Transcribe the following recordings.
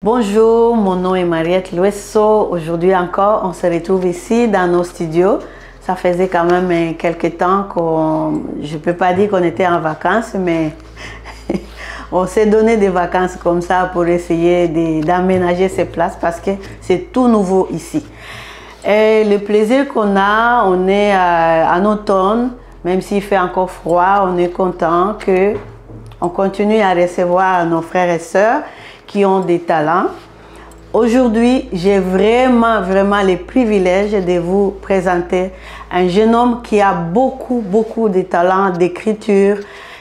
Bonjour, mon nom est Mariette Luesso. Aujourd'hui encore, on se retrouve ici dans nos studios. Ça faisait quand même quelques temps je ne peux pas dire qu'on était en vacances, mais on s'est donné des vacances comme ça pour essayer d'aménager ces places parce que c'est tout nouveau ici. Et le plaisir qu'on a, on est en automne, même s'il fait encore froid, on est content qu'on continue à recevoir nos frères et sœurs qui ont des talents. Aujourd'hui, j'ai vraiment le privilège de vous présenter un jeune homme qui a beaucoup de talents d'écriture.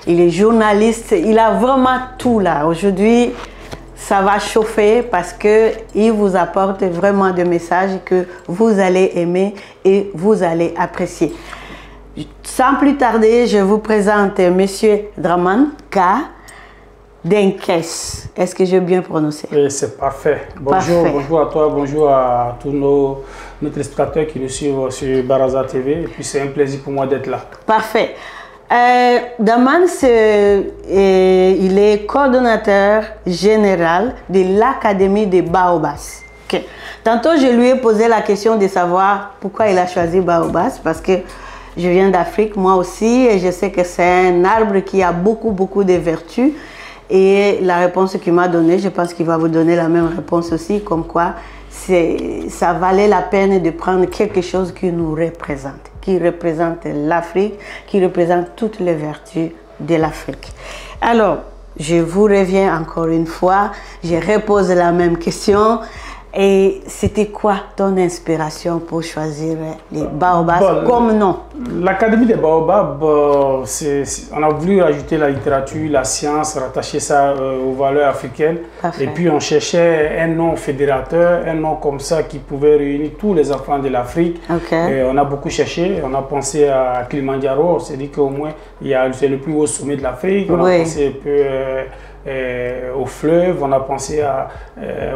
Il est journaliste, il a vraiment tout là. Aujourd'hui, ça va chauffer parce qu'il vous apporte vraiment des messages que vous allez aimer et vous allez apprécier. Sans plus tarder, je vous présente Monsieur Dramane K. Denkes. Est-ce que j'ai bien prononcé? Oui, c'est parfait. Bonjour à toi, bonjour à tous nos téléspectateurs qui nous suivent sur Baraza TV. Et puis c'est un plaisir pour moi d'être là. Parfait. Dramane, il est coordonnateur général de l'Académie des Baobas. Okay. Tantôt, je lui ai posé la question de savoir pourquoi il a choisi Baobas, parce que je viens d'Afrique, moi aussi, et je sais que c'est un arbre qui a beaucoup de vertus. Et la réponse qu'il m'a donnée, je pense qu'il va vous donner la même réponse aussi, comme quoi ça valait la peine de prendre quelque chose qui nous représente, qui représente l'Afrique, qui représente toutes les vertus de l'Afrique. Alors, je vous reviens encore une fois, je repose la même question. Et c'était quoi ton inspiration pour choisir les Baobas comme nom? L'Académie des Baobabs, on a voulu rajouter la littérature, la science, rattacher ça aux valeurs africaines. Parfait. Et puis on cherchait un nom fédérateur, un nom comme ça qui pouvait réunir tous les enfants de l'Afrique. Okay. On a beaucoup cherché, on a pensé à Kilimanjaro, on s'est dit qu'au moins c'est le plus haut sommet de l'Afrique. On a pensé un peu au fleuve, on a pensé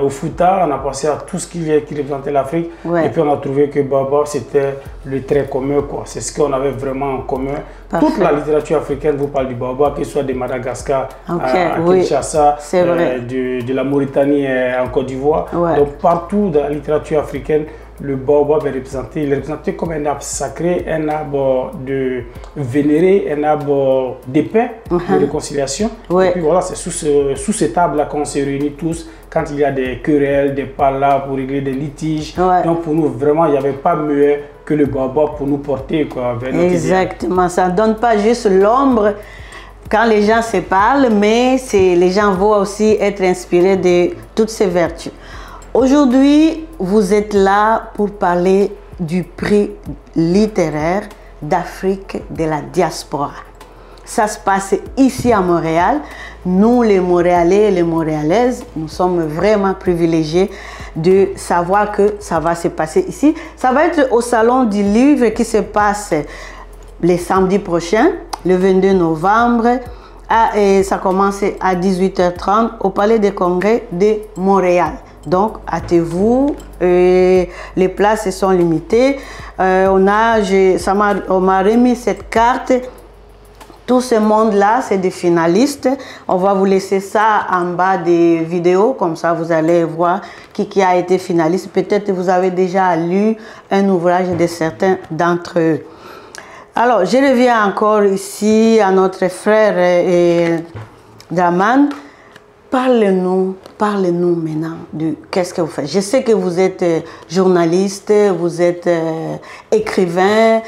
au Fouta, on a pensé à tout ce qui représentait l'Afrique. Et puis on a trouvé que Baobab c'était le trait commun, quoi. C'est ce qu'on avait vraiment en commun. Parfait. Toute la littérature africaine vous parle du Baobab, que ce soit de Madagascar à Kinshasa, de la Mauritanie en Côte d'Ivoire. Donc partout dans la littérature africaine, le Baobab est représenté. Il est représenté comme un arbre sacré, un arbre de vénéré, un arbre de paix, de réconciliation. Et puis voilà, c'est sous cet arbre-là qu'on se réunit tous quand il y a des querelles, des palabres pour régler des litiges. Donc pour nous, vraiment, il n'y avait pas mieux que le Baobab pour nous porter vers notre Exactement, ça ne donne pas juste l'ombre quand les gens se parlent, mais les gens vont aussi être inspirés de toutes ces vertus. Aujourd'hui, vous êtes là pour parler du prix littéraire d'Afrique de la diaspora. Ça se passe ici à Montréal. Nous, les Montréalais et les Montréalaises, nous sommes vraiment privilégiés de savoir que ça va se passer ici. Ça va être au Salon du Livre qui se passe le samedi prochain, le 22 novembre. Et ça commence à 18h30 au Palais des Congrès de Montréal. Donc, hâtez-vous, les places sont limitées. On m'a remis cette carte. Tout ce monde-là, c'est des finalistes. On va vous laisser ça en bas des vidéos, comme ça vous allez voir qui a été finaliste. Peut-être vous avez déjà lu un ouvrage de certains d'entre eux. Alors, je reviens encore ici à notre frère Dramane. Parlez-nous maintenant de qu'est-ce que vous faites. Je sais que vous êtes journaliste, vous êtes écrivain.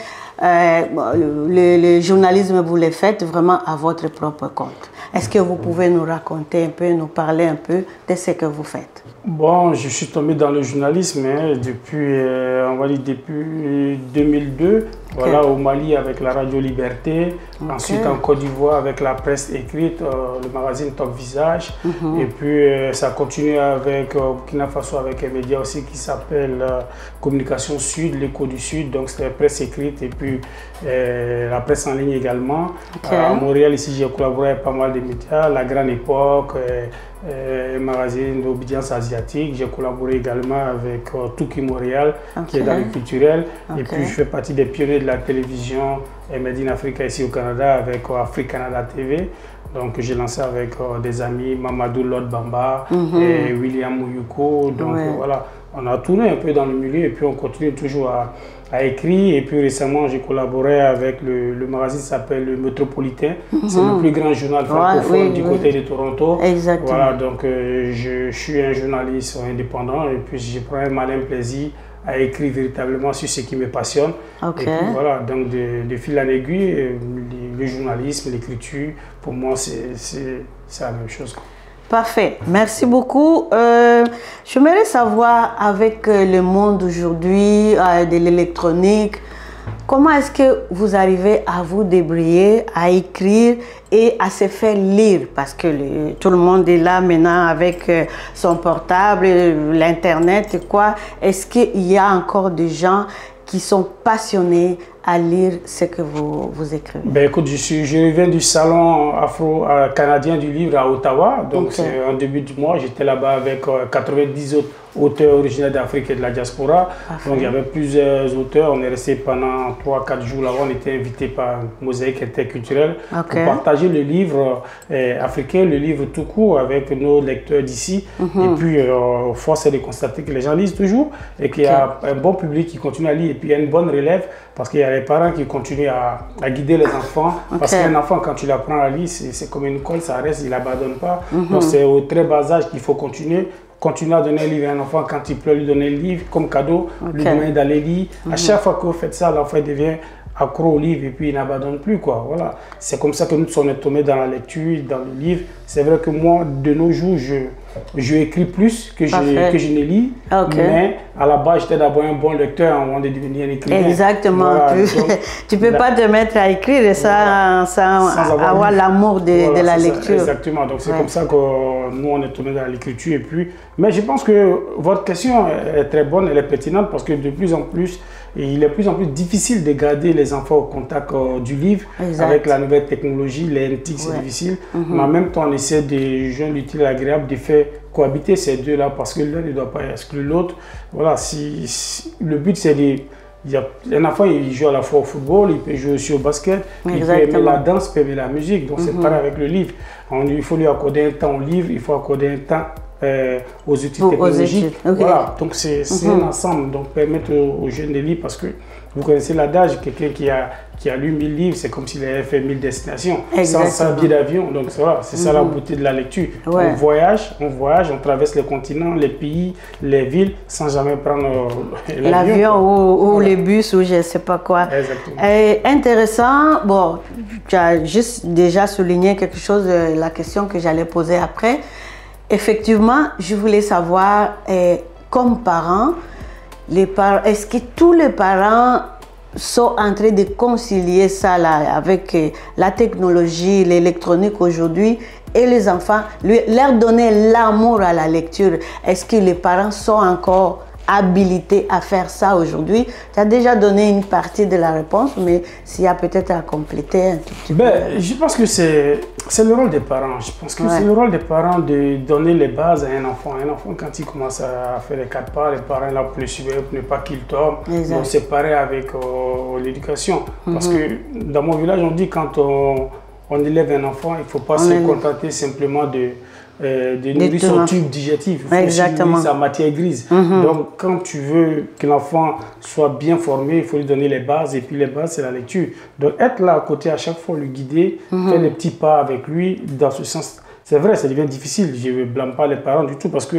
Le journalisme, vous le faites vraiment à votre propre compte. Est-ce que vous pouvez nous raconter un peu, nous parler un peu de ce que vous faites? Bon, je suis tombé dans le journalisme depuis, on va dire depuis 2002. Voilà, au Mali avec la Radio Liberté, ensuite en Côte d'Ivoire avec la presse écrite, le magazine Top Visage, et puis ça continue avec Burkina Faso avec un média aussi qui s'appelle Communication Sud, l'Écho du Sud, donc c'est la presse écrite et puis la presse en ligne également. À Montréal ici j'ai collaboré avec pas mal de médias, La Grande Époque, un magazine d'obédience asiatique. J'ai collaboré également avec Tuki Montréal, qui est dans le culturel. Et puis, je fais partie des pionniers de la télévision Made in Africa ici au Canada avec Afrique Canada TV. Donc j'ai lancé avec des amis, Mamadou Lord Bamba et William Mouyuko. Donc voilà, on a tourné un peu dans le milieu et puis on continue toujours à écrire. Et puis récemment, j'ai collaboré avec le magazine qui s'appelle le Métropolitain. C'est le plus grand journal francophone du côté de Toronto. Exactement. Voilà, donc je suis un journaliste indépendant et puis je prends un malin plaisir à écrire véritablement sur ce qui me passionne. Et puis voilà, donc de fil en aiguille, le journalisme, l'écriture, pour moi, c'est la même chose. Parfait, merci beaucoup. J'aimerais savoir, avec le monde d'aujourd'hui, de l'électronique, comment est-ce que vous arrivez à vous débrouiller, à écrire et à se faire lire? Parce que tout le monde est là maintenant avec son portable, l'Internet et quoi. Est-ce qu'il y a encore des gens qui sont passionnés à lire ce que vous écrivez? Ben écoute, je reviens du salon afro-canadien du livre à Ottawa. Donc en début du mois, j'étais là-bas avec 90 autres auteurs originaires d'Afrique et de la diaspora. Donc il y avait plusieurs auteurs. On est resté pendant 3-4 jours là-bas. On était invité par Mosaïque Interculturelle pour partager le livre africain, le livre tout court avec nos lecteurs d'ici. Et puis, force est de constater que les gens lisent toujours et qu'il y a un bon public qui continue à lire. Et puis, il y a une bonne relève parce qu'il y a les parents qui continuent à guider les enfants. Parce qu'un enfant, quand tu l'apprends à lire, c'est comme une colle, ça reste, il n'abandonne pas. Donc, c'est au très bas âge qu'il faut continuer à donner un livre à un enfant. Quand il pleure, lui donner le livre comme cadeau, lui demander d'aller lire. À chaque fois que vous faites ça, l'enfant devient accro au livre et puis il n'abandonne plus, quoi. Voilà. C'est comme ça que nous sommes tombés dans la lecture, dans le livre. C'est vrai que moi, de nos jours, je écris plus que je ne lis. Mais à la base, j'étais d'abord un bon lecteur avant de devenir un écrivain. Exactement. Voilà, tu ne peux pas te mettre à écrire sans avoir l'amour de la lecture. Exactement. Donc c'est comme ça que nous, on est tombés dans l'écriture. Mais je pense que votre question est très bonne, elle est pertinente parce que de plus en plus, il est de plus en plus difficile de garder les enfants au contact du livre. Avec la nouvelle technologie, les NTIC, c'est difficile. Mais en même temps, on essaie de joindre l'utile et l'agréable, de faire cohabiter ces deux-là parce que l'un ne doit pas exclure l'autre. Voilà, le but, c'est un enfant, il joue à la fois au football, il peut jouer aussi au basket, il peut aimer la danse, il peut aimer la musique. Donc, c'est pareil avec le livre. Il faut lui accorder un temps au livre, il faut accorder un temps aux outils technologiques. Voilà, donc c'est un ensemble. Donc permettre aux jeunes de lire parce que vous connaissez l'adage, quelqu'un qui a lu 1000 livres, c'est comme s'il avait fait 1000 destinations. Sans billet d'avion. Donc voilà, c'est ça la beauté de la lecture. On voyage, on traverse les continents, les pays, les villes sans jamais prendre l'avion ou les bus ou je ne sais pas quoi. Intéressant. Bon, tu as juste déjà souligné quelque chose de la question que j'allais poser après. Effectivement, je voulais savoir, comme parents, est-ce que tous les parents sont en train de concilier ça là, avec la technologie, l'électronique aujourd'hui et les enfants, leur donner l'amour à la lecture? Est-ce que les parents sont encore habilités à faire ça aujourd'hui? Tu as déjà donné une partie de la réponse, mais s'il y a peut-être à compléter un tout petit peu. Je pense que c'est le rôle des parents. Je pense que c'est le rôle des parents de donner les bases à un enfant. Un enfant, quand il commence à faire les 4 pas, les parents là pour le suivre, pour ne pas qu'il tombe. Donc c'est pareil avec l'éducation. Parce que dans mon village, on dit quand on élève un enfant, il ne faut pas se contenter simplement de nourrir son tube digestif, il faut nourrir sa matière grise. Donc quand tu veux que l'enfant soit bien formé, il faut lui donner les bases et puis les bases c'est la lecture. Donc être là à côté à chaque fois, le guider, faire les petits pas avec lui dans ce sens. C'est vrai, ça devient difficile, je ne blâme pas les parents du tout parce que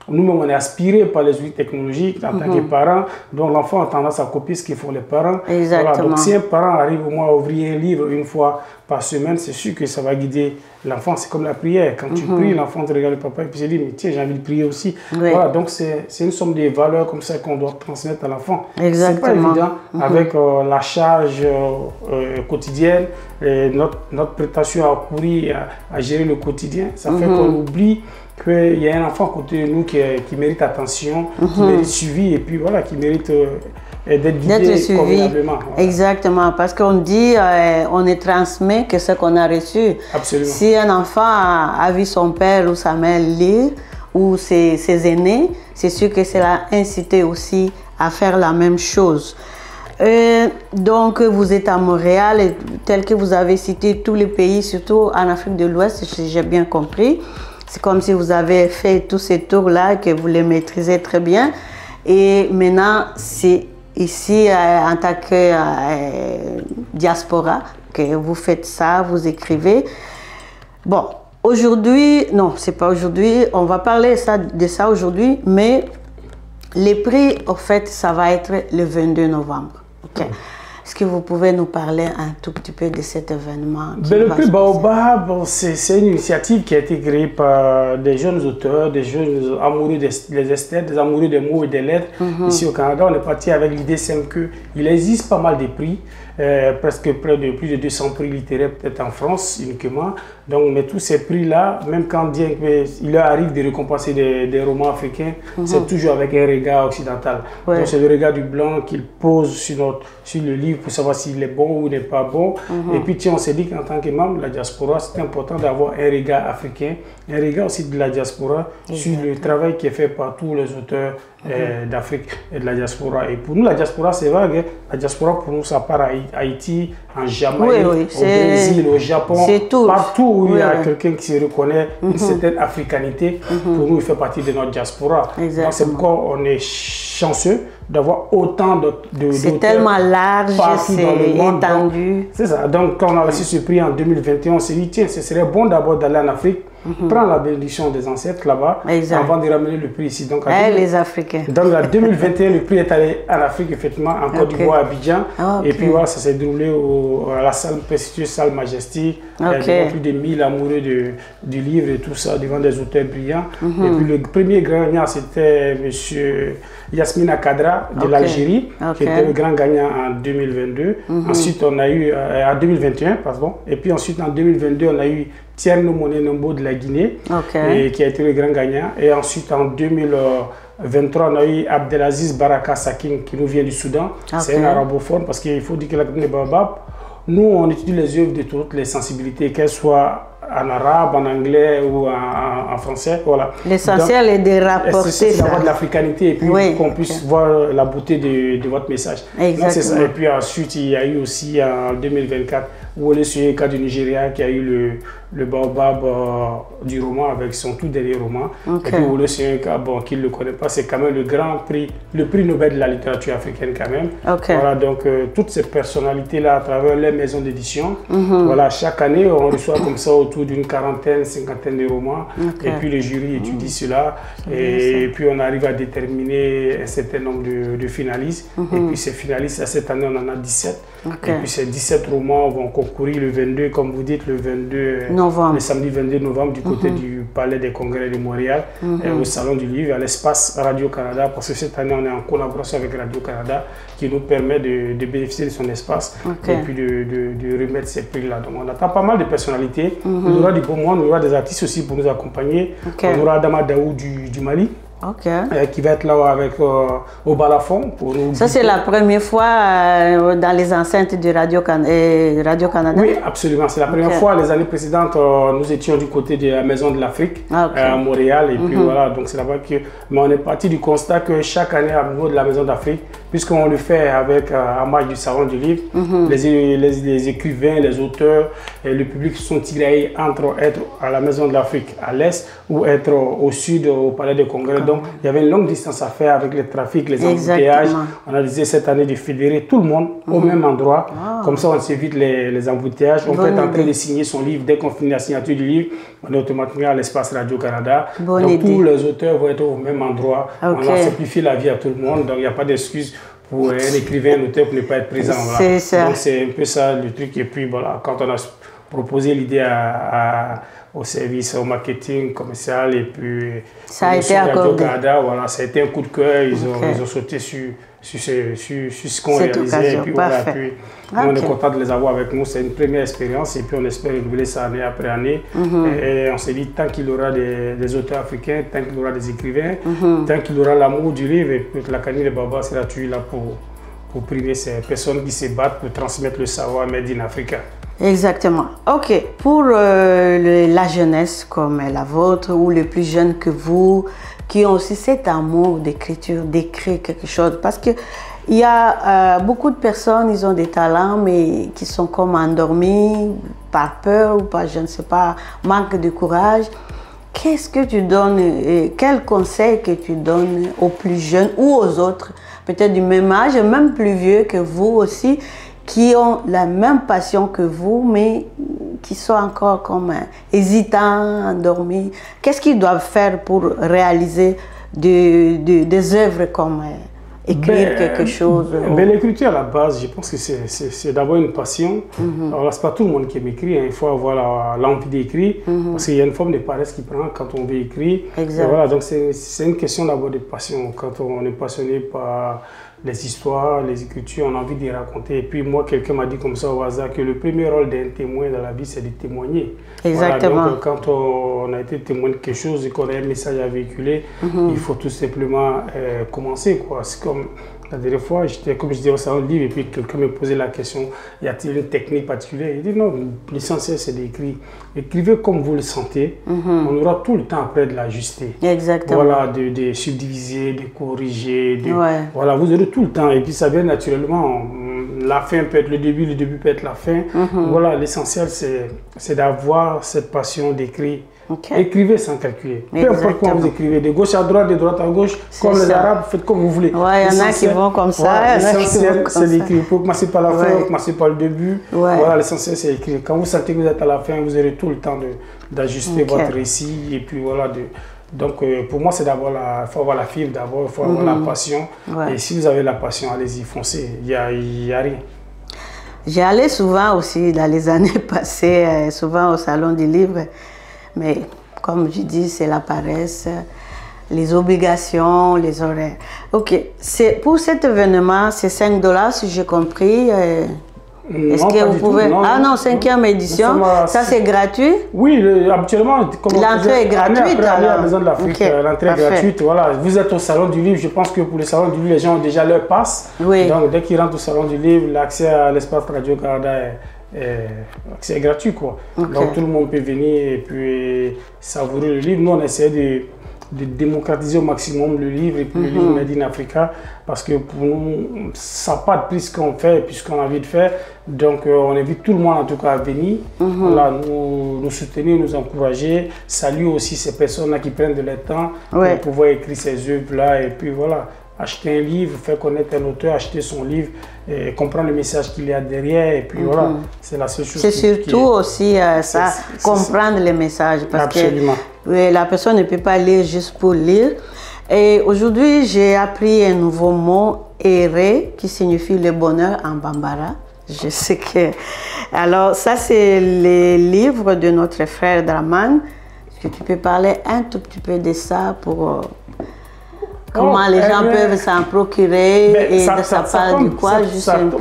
nous-mêmes, on est aspirés par les outils technologiques en tant que parents. Donc, l'enfant a tendance à copier ce qu'ils font les parents. Voilà. Donc, si un parent arrive au moins à ouvrir un livre une fois par semaine, c'est sûr que ça va guider l'enfant. C'est comme la prière. Quand tu pries, l'enfant te regarde le papa et puis se dit, mais tiens, j'ai envie de prier aussi. Voilà. Donc, c'est une somme de valeurs comme ça qu'on doit transmettre à l'enfant. C'est pas évident avec la charge quotidienne, et notre prétention à courir, à gérer le quotidien. Ça fait qu'on oublie qu'il y a un enfant à côté de nous qui mérite attention, qui mérite suivi et puis voilà, qui mérite d'être guidé convenablement. Voilà. Exactement, parce qu'on dit, on ne transmet que ce qu'on a reçu. Absolument. Si un enfant a vu son père ou sa mère lire, ou ses aînés, c'est sûr que ça l'a incité aussi à faire la même chose. Donc, vous êtes à Montréal, et tel que vous avez cité tous les pays, surtout en Afrique de l'Ouest, si j'ai bien compris. C'est comme si vous avez fait tous ces tours-là, que vous les maîtrisez très bien. Et maintenant, c'est ici, en tant que diaspora, que vous faites ça, vous écrivez. Bon, aujourd'hui, non, c'est pas aujourd'hui, on va parler de ça aujourd'hui, mais les prix, en fait, ça va être le 22 novembre. Okay. Est-ce que vous pouvez nous parler un tout petit peu de cet événement? Le prix Baobab, c'est une initiative qui a été créée par des jeunes auteurs, des jeunes amoureux des esthètes, des amoureux des mots et des lettres. Ici au Canada, on est parti avec l'idée simple qu'il existe pas mal de prix, presque plus de 200 prix littéraires peut-être en France uniquement. Donc, mais tous ces prix-là, même quand il leur arrive de récompenser des romans africains, c'est toujours avec un regard occidental. Donc, c'est le regard du blanc qu'il pose sur le livre pour savoir s'il est bon ou n'est pas bon. Et puis, tiens, on s'est dit qu'en tant que membre de la diaspora, c'est important d'avoir un regard africain, un regard aussi de la diaspora sur le travail qui est fait par tous les auteurs d'Afrique et de la diaspora. Et pour nous, la diaspora, c'est vague. La diaspora, pour nous, ça part à Haïti, en Jamaïque, au Brésil, au Japon, partout où il y a quelqu'un qui se reconnaît une certaine africanité. Pour nous, il fait partie de notre diaspora. Donc, c'est pourquoi on est chanceux d'avoir autant d'auteurs. C'est tellement large, c'est étendu. C'est ça. Donc, quand on a reçu ce prix en 2021, on s'est dit, tiens, ce serait bon d'abord d'aller en Afrique, prendre la bénédiction des ancêtres là-bas, avant de ramener le prix ici. Donc, les Africains. Donc, en 2021, le prix est allé en Afrique, effectivement, en Côte d'Ivoire, à Abidjan. Et puis, voilà, ça s'est déroulé à la salle, prestigieuse salle Majestic, devant plus de 1000 amoureux du livre et tout ça, devant des auteurs brillants. Et puis, le premier gagnant, c'était M. Yasmina Kadra de l'Algérie, qui était le grand gagnant en 2022. Ensuite, on a eu, en 2021, pardon. Et puis ensuite, en 2022, on a eu Tierno Moné Nombo de la Guinée, qui a été le grand gagnant. Et ensuite, en 2023, on a eu Abdelaziz Baraka Sakin, qui nous vient du Soudan. C'est un arabophone, parce qu'il faut dire que la Guinée Baobab, nous, on étudie les œuvres de toutes les sensibilités, qu'elles soient en arabe, en anglais ou en français. Voilà. L'essentiel est de rapporter ça. C'est d'avoir de l'africanité et puis qu'on puisse voir la beauté de votre message. Exactement. Ça. Et puis ensuite, il y a eu aussi en 2024 Wole Soyinka du Nigeria qui a eu le Baobab du roman avec son tout dernier roman. Et puis Wole Soyinka, bon, qui ne le connaît pas, c'est quand même le grand prix, le prix Nobel de la littérature africaine quand même. Voilà, donc toutes ces personnalités-là à travers les maisons d'édition. Voilà, chaque année, on reçoit comme ça autour d'une quarantaine, cinquantaine de romans. Et puis le jury étudie cela. Et puis on arrive à déterminer un certain nombre de finalistes. Et puis ces finalistes, cette année, on en a 17. Et puis ces 17 romans vont concourir le 22, comme vous dites, le 22 novembre. Le samedi 22 novembre du côté du Palais des Congrès de Montréal, au Salon du Livre, à l'espace Radio-Canada, parce que cette année, on est en collaboration avec Radio-Canada qui nous permet de bénéficier de son espace et puis de remettre ces prix-là. Donc on attend pas mal de personnalités. On aura du beau monde, on aura des artistes aussi pour nous accompagner. On aura Adama Daou du Mali. Qui va être là avec au balafon pour nous. Ça, c'est la première fois dans les enceintes de Radio-Canada? Oui, absolument. C'est la première fois. Les années précédentes, nous étions du côté de la Maison de l'Afrique à Montréal. Et puis voilà, donc c'est là-bas que. Mais on est parti du constat que chaque année, à niveau de la Maison d'Afrique, puisqu'on le fait avec en marge du Salon du Livre, les écrivains, les auteurs et le public sont tiraillés entre être à la Maison de l'Afrique à l'est ou être au sud, au Palais des Congrès. Donc, il y avait une longue distance à faire avec les trafics, les embouteillages. On a décidé cette année de fédérer tout le monde au même endroit. Comme ça, on s'évite les embouteillages. On peut être en train de signer son livre. Dès qu'on finit la signature du livre, on est automatiquement à l'espace Radio-Canada. Donc, tous les auteurs vont être au même endroit. On a simplifié la vie à tout le monde. Donc, il n'y a pas d'excuse pour un écrivain, un auteur pour ne pas être présent. Voilà. Donc, c'est un peu ça le truc. Et puis, voilà, quand on a proposé l'idée au service, au marketing commercial et puis ça a été accordé. Voilà, ça a été un coup de cœur, ils ont sauté sur ce qu'on réalisait et puis voilà, puis on est content de les avoir avec nous, c'est une première expérience et puis on espère renouveler ça année après année et on s'est dit tant qu'il y aura des auteurs africains, tant qu'il y aura des écrivains, tant qu'il y aura l'amour du livre et puis la Canine de Baba sera toujours là pour priver ces personnes qui se battent pour transmettre le savoir made in Africa. Exactement. Ok, pour la jeunesse comme la vôtre ou les plus jeunes que vous, qui ont aussi cet amour d'écriture, d'écrire quelque chose, parce que Il y a beaucoup de personnes, ils ont des talents, mais qui sont comme endormis par peur ou par, je ne sais pas, manque de courage. Qu'est-ce que tu donnes, quel conseil que tu donnes aux plus jeunes ou aux autres, peut-être du même âge, même plus vieux que vous aussi, qui ont la même passion que vous, mais qui sont encore comme hésitants, endormis? Qu'est-ce qu'ils doivent faire pour réaliser des œuvres comme écrire quelque chose? L'écriture à la base, je pense que c'est d'abord une passion. Alors là, c'est pas tout le monde qui aime écrire, hein. Il faut avoir l'envie d'écrire, parce qu'il y a une forme de paresse qui prend quand on veut écrire. Exact. Voilà, donc c'est une question d'abord de passion. Quand on est passionné par les histoires, les écritures, on a envie de les raconter. Et puis moi, quelqu'un m'a dit comme ça au hasard que le premier rôle d'un témoin dans la vie, c'est de témoigner. Exactement. Voilà, donc quand on a été témoin de quelque chose et qu'on a un message à véhiculer, il faut tout simplement commencer, quoi. C'est comme la dernière fois, comme je disais au salon de livre, et puis quelqu'un me posait la question, y a-t-il une technique particulière? Il dit non, l'essentiel c'est d'écrire. Écrivez comme vous le sentez, on aura tout le temps après de l'ajuster. Exactement. Voilà, de subdiviser, de corriger, Ouais. voilà, vous aurez tout le temps, et puis ça vient naturellement. La fin peut être le début peut être la fin. Voilà, l'essentiel c'est d'avoir cette passion d'écrire. Okay. Écrivez sans calculer. Peu importe comment vous écrivez, de gauche à droite, de droite à gauche, comme les Arabes, faites comme vous voulez. Ouais, il y en a qui vont comme ça. L'essentiel, c'est d'écrire. Pour commencer par la fin, pour commencer par le début. Voilà, l'essentiel, c'est d'écrire. Quand vous sentez que vous êtes à la fin, vous aurez tout le temps d'ajuster votre récit. Et puis voilà. Donc, pour moi, c'est d'abord il faut avoir la fibre, d'abord, il faut avoir la passion. Et si vous avez la passion, allez-y, foncez. Il y a rien. J'y allais souvent aussi dans les années passées, souvent au salon du livre. Mais comme je dis, c'est la paresse, les obligations, les horaires. Ok, pour cet événement, c'est 5 $ si j'ai compris. Est-ce que vous pouvez... Ah non, 5e édition, ça c'est gratuit? Oui, habituellement... L'entrée est gratuite à la Maison de l'Afrique, l'entrée est gratuite. Voilà. Vous êtes au salon du livre, je pense que pour le salon du livre, les gens ont déjà leur passe. Oui. Donc dès qu'ils rentrent au salon du livre, l'accès à l'espace Radio-Canada c'est gratuit, quoi. Donc tout le monde peut venir et puis savourer le livre. Nous, on essaie de démocratiser au maximum le livre et puis le livre Made in Africa, parce que pour nous, ça n'a pas de prix ce qu'on fait et ce qu'on a envie de faire. Donc on invite tout le monde en tout cas à venir, voilà, nous soutenir, nous encourager, saluer aussi ces personnes-là qui prennent de leur temps pour pouvoir écrire ces œuvres-là. Et puis voilà, acheter un livre, faire connaître un auteur, acheter son livre, et comprendre le message qu'il y a derrière. Et puis voilà, c'est la seule chose. C'est surtout aussi ça, comprendre les messages. Parce que la personne ne peut pas lire juste pour lire. Et aujourd'hui, j'ai appris un nouveau mot, ere, qui signifie le bonheur en bambara. Je sais que... Alors, ça, c'est les livres de notre frère Draman. Est-ce que tu peux parler un tout petit peu de ça pour... Comment les gens peuvent s'en procurer et ça parle de quoi?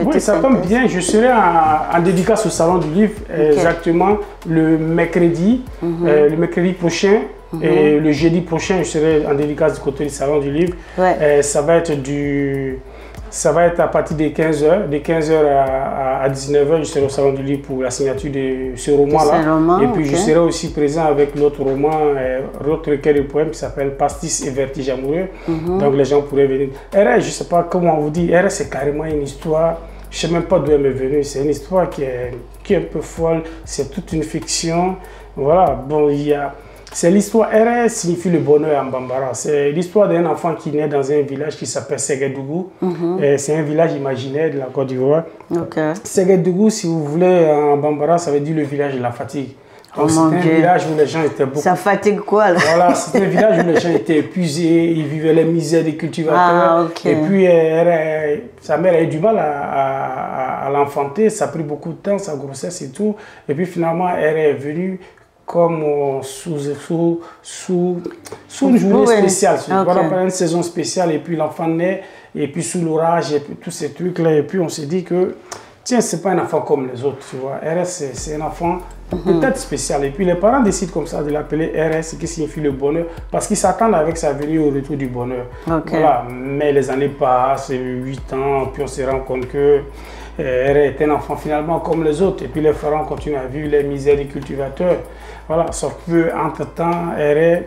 Oui, ça tombe bien. Je serai en dédicace au Salon du Livre exactement le mercredi prochain. Et le jeudi prochain, je serai en dédicace du côté du Salon du Livre. Ça va être à partir de 15h. De 15h à 19h, je serai au Salon du Livre pour la signature de ce roman-là. Et puis je serai aussi présent avec l'autre roman, l'autre recueil de poèmes qui s'appelle Pastis et Vertige amoureux. Donc les gens pourraient venir. RS, je ne sais pas comment on vous dit, RS c'est carrément une histoire, je ne sais même pas d'où elle m'est venue. C'est une histoire qui est un peu folle, c'est toute une fiction. Voilà, bon, c'est l'histoire, RS signifie le bonheur en bambara. C'est l'histoire d'un enfant qui naît dans un village qui s'appelle Séguédougou. C'est un village imaginaire de la Côte d'Ivoire. Séguédougou, si vous voulez, en bambara, ça veut dire le village de la fatigue. Donc c'est un village où les gens étaient beaucoup... Ça fatigue quoi là? Voilà, c'est un village où les gens étaient épuisés, ils vivaient les misères des cultivateurs. Et puis sa mère a eu du mal à l'enfanter, ça a pris beaucoup de temps, sa grossesse et tout. Et puis finalement, elle est venue comme sous une journée spéciale, pendant une saison spéciale, et puis l'enfant naît, et puis sous l'orage, et puis tous ces trucs-là, et puis on s'est dit que, tiens, c'est pas un enfant comme les autres, tu vois, RS, c'est un enfant peut-être spécial, et puis les parents décident comme ça de l'appeler RS, qui signifie le bonheur, parce qu'ils s'attendent avec sa venue au retour du bonheur. Voilà, mais les années passent, 8 ans, puis on se rend compte que RS est un enfant finalement comme les autres, et puis les parents continuent à vivre les misères des cultivateurs. Voilà, sauf que entre-temps, RS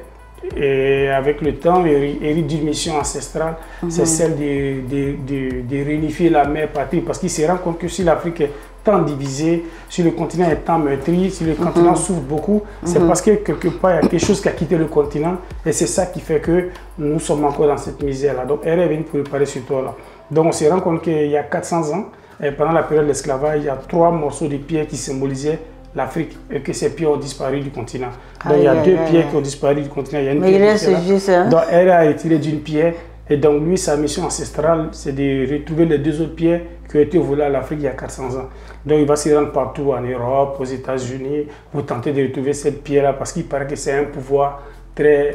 Et avec le temps, hérite d'une mission ancestrale, c'est celle de réunifier la mère patrie, parce qu'il se rend compte que si l'Afrique est tant divisée, si le continent est tant meurtri, si le continent souffre beaucoup, c'est parce que quelque part, il y a quelque chose qui a quitté le continent, et c'est ça qui fait que nous sommes encore dans cette misère-là. Donc, elle est venue pour réparer ce tort-là. Donc, on se rend compte qu'il y a 400 ans, et pendant la période de l'esclavage, il y a 3 morceaux de pierre qui symbolisaient l'Afrique, et que ces pierres ont disparu du continent. Donc il y a 2 pierres qui ont disparu du continent. Il y a une mais il reste juste hein? Donc elle a retiré d'une pierre, et donc lui, sa mission ancestrale, c'est de retrouver les 2 autres pierres qui ont été volées à l'Afrique il y a 400 ans. Donc il va se rendre partout en Europe, aux États-Unis, pour tenter de retrouver cette pierre-là, parce qu'il paraît que c'est un pouvoir très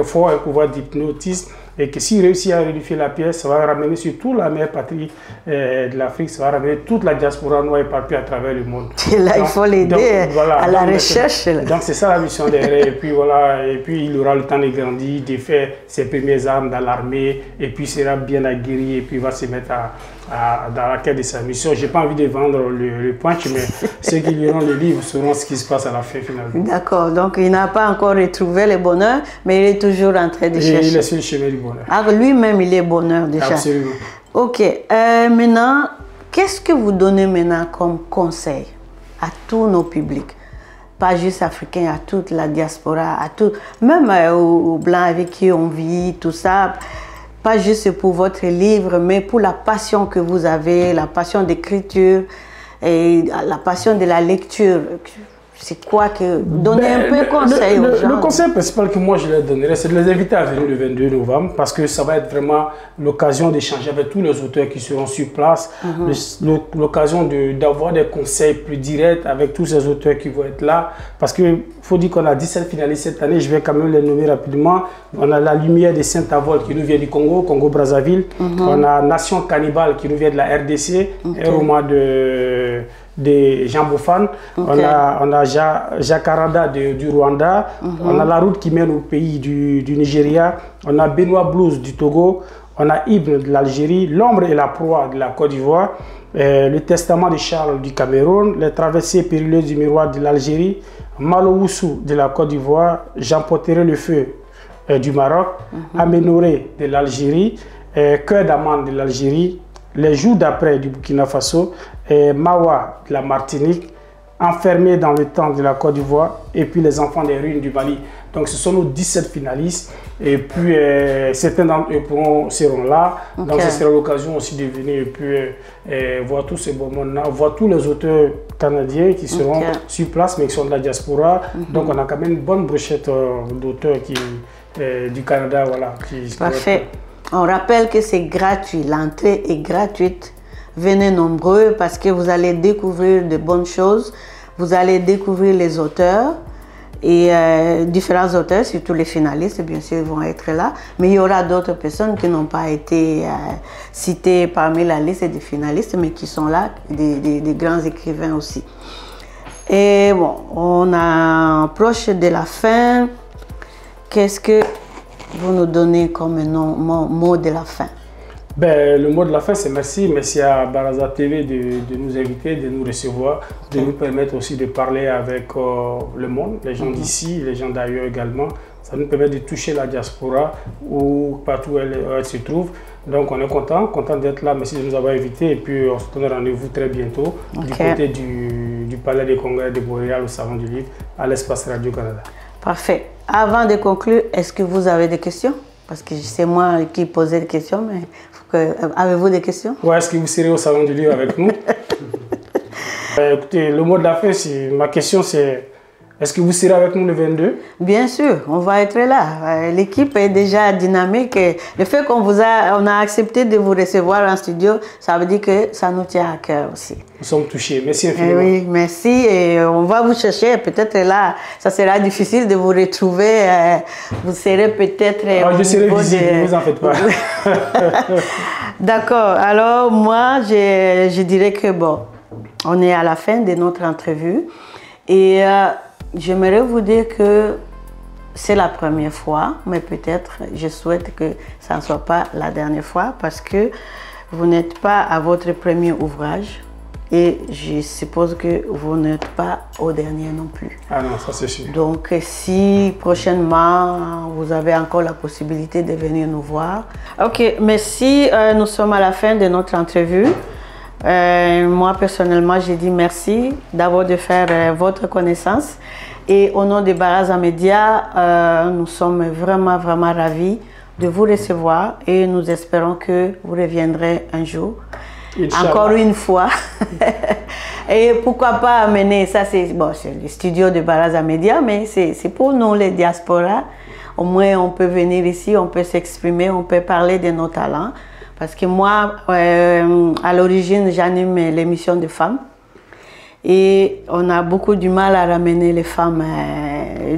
fort, un pouvoir d'hypnotisme, et que s'il réussit à réunifier la pièce, ça va ramener surtout la mère patrie de l'Afrique, ça va ramener toute la diaspora noire éparpillée à travers le monde. Et là, il faut l'aider voilà, à la recherche. Donc c'est ça la mission derrière, et puis voilà, et puis il aura le temps de grandir, de faire ses premières armes dans l'armée, et puis il sera bien aguerri, et puis il va se mettre dans la quête de sa mission. Je n'ai pas envie de vendre le punch, mais ceux qui liront le livre sauront ce qui se passe à la fin finalement. D'accord, donc il n'a pas encore retrouvé le bonheur, mais il est toujours en train de chercher. Il est sur le chemin du bonheur. Ah, lui-même, il est bonheur déjà. Absolument. Ok, maintenant, qu'est-ce que vous donnez maintenant comme conseil à tous nos publics? Pas juste africains, à toute la diaspora, à tout, même aux Blancs avec qui on vit, tout ça. Pas juste pour votre livre, mais pour la passion que vous avez, la passion d'écriture et la passion de la lecture. C'est quoi que... Donnez un peu de conseil aux gens. Le conseil principal que moi je leur donnerais, c'est de les inviter à venir le 22 novembre, parce que ça va être vraiment l'occasion d'échanger avec tous les auteurs qui seront sur place, l'occasion d'avoir des conseils plus directs avec tous ces auteurs qui vont être là, parce qu'il faut dire qu'on a 17 finalistes cette année, je vais quand même les nommer rapidement. On a La Lumière de Saint-Avold qui nous vient du Congo, Congo-Brazzaville. On a Nation Cannibale qui nous vient de la RDC, un roman de Jean Bofan. On a Jacaranda du Rwanda. On a La Route qui mène au pays du Nigeria. On a Benoît Blues du Togo. On a Ibn de l'Algérie. L'Ombre et la Proie de la Côte d'Ivoire. Le Testament de Charles du Cameroun. Les Traversées périlleuses du Miroir de l'Algérie. Malowoussou de la Côte d'Ivoire. J'emporterai le feu du Maroc. Aménoré de l'Algérie. Cœur d'amande de l'Algérie. Les jours d'après du Burkina Faso, Mawa de la Martinique, Enfermé dans le temps de la Côte d'Ivoire, et puis Les Enfants des ruines du Mali. Donc ce sont nos 17 finalistes, et puis certains d'entre eux seront là. Donc ce sera l'occasion aussi de venir et puis voir tous ces beaux mondes-là, voir tous les auteurs canadiens qui seront sur place, mais qui sont de la diaspora. Donc on a quand même une bonne brochette d'auteurs du Canada. Voilà, parfait. On rappelle que c'est gratuit, l'entrée est gratuite. Venez nombreux parce que vous allez découvrir de bonnes choses. Vous allez découvrir les auteurs et différents auteurs, surtout les finalistes, bien sûr, vont être là. Mais il y aura d'autres personnes qui n'ont pas été citées parmi la liste des finalistes, mais qui sont là, des grands écrivains aussi. Et bon, on approche de la fin. Qu'est-ce que vous nous donnez comme mot de la fin? Ben, le mot de la fin, c'est merci. Merci à Baraza TV de nous inviter, de nous recevoir, de nous permettre aussi de parler avec le monde, les gens d'ici, les gens d'ailleurs également. Ça nous permet de toucher la diaspora ou partout où elle se trouve. Donc on est content d'être là. Merci de nous avoir invités et puis on se donne rendez-vous très bientôt du côté du Palais des Congrès de Montréal, au Salon du Livre, à l'Espace Radio-Canada. Parfait. Avant de conclure, est-ce que vous avez des questions? Parce que c'est moi qui posais des questions, mais avez-vous des questions? Ouais, est-ce que vous serez au Salon du Livre avec nous? Écoutez, le mot de la fin, ma question c'est, est-ce que vous serez avec nous le 22? Bien sûr, on va être là. L'équipe est déjà dynamique. Le fait qu'on a accepté de vous recevoir en studio, ça veut dire que ça nous tient à cœur aussi. Nous sommes touchés. Merci infiniment. Oui, merci. Et on va vous chercher. Peut-être là, ça sera difficile de vous retrouver. Vous serez peut-être... je serai visible, ne vous en faites pas. D'accord. Alors, moi, je dirais que bon, on est à la fin de notre entrevue. Et... j'aimerais vous dire que c'est la première fois, mais peut-être je souhaite que ça ne soit pas la dernière fois parce que vous n'êtes pas à votre premier ouvrage Et je suppose que vous n'êtes pas au dernier non plus. Ah non, ça c'est sûr. Donc, si prochainement, vous avez encore la possibilité de venir nous voir. Ok, merci. Nous sommes à la fin de notre entrevue. Moi, personnellement, j'ai dit merci d'avoir de faire votre connaissance. Et au nom de Baraza Media, nous sommes vraiment ravis de vous recevoir et nous espérons que vous reviendrez un jour. Encore une fois. Et pourquoi pas amener, ça c'est bon, le studio de Baraza Media, mais c'est pour nous les diasporas. Au moins on peut venir ici, on peut s'exprimer, on peut parler de nos talents. Parce que moi, à l'origine, j'anime l'émission de femmes. Et on a beaucoup du mal à ramener les femmes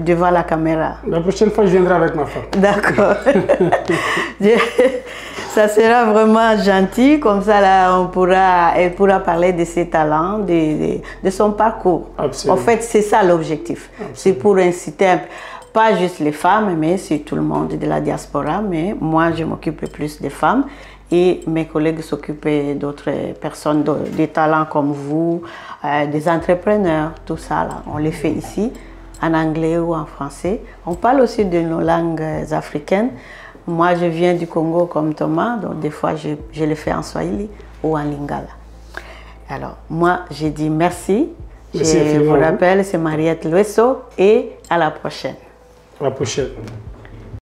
devant la caméra. La prochaine fois, je viendrai avec ma femme. D'accord. Ça sera vraiment gentil, comme ça là, elle pourra parler de ses talents, de son parcours. Absolument. En fait, c'est ça l'objectif. C'est pour inciter, pas juste les femmes, mais c'est tout le monde de la diaspora. Mais moi, je m'occupe plus des femmes et mes collègues s'occupent d'autres personnes, des talents comme vous, des entrepreneurs, tout ça là. On les fait ici, en anglais ou en français. On parle aussi de nos langues africaines. Moi, je viens du Congo comme Thomas, donc des fois, je le fais en Swahili ou en Lingala. Alors, moi, je dis merci. Je vous rappelle, c'est Mariette Lueso et à la prochaine. À la prochaine.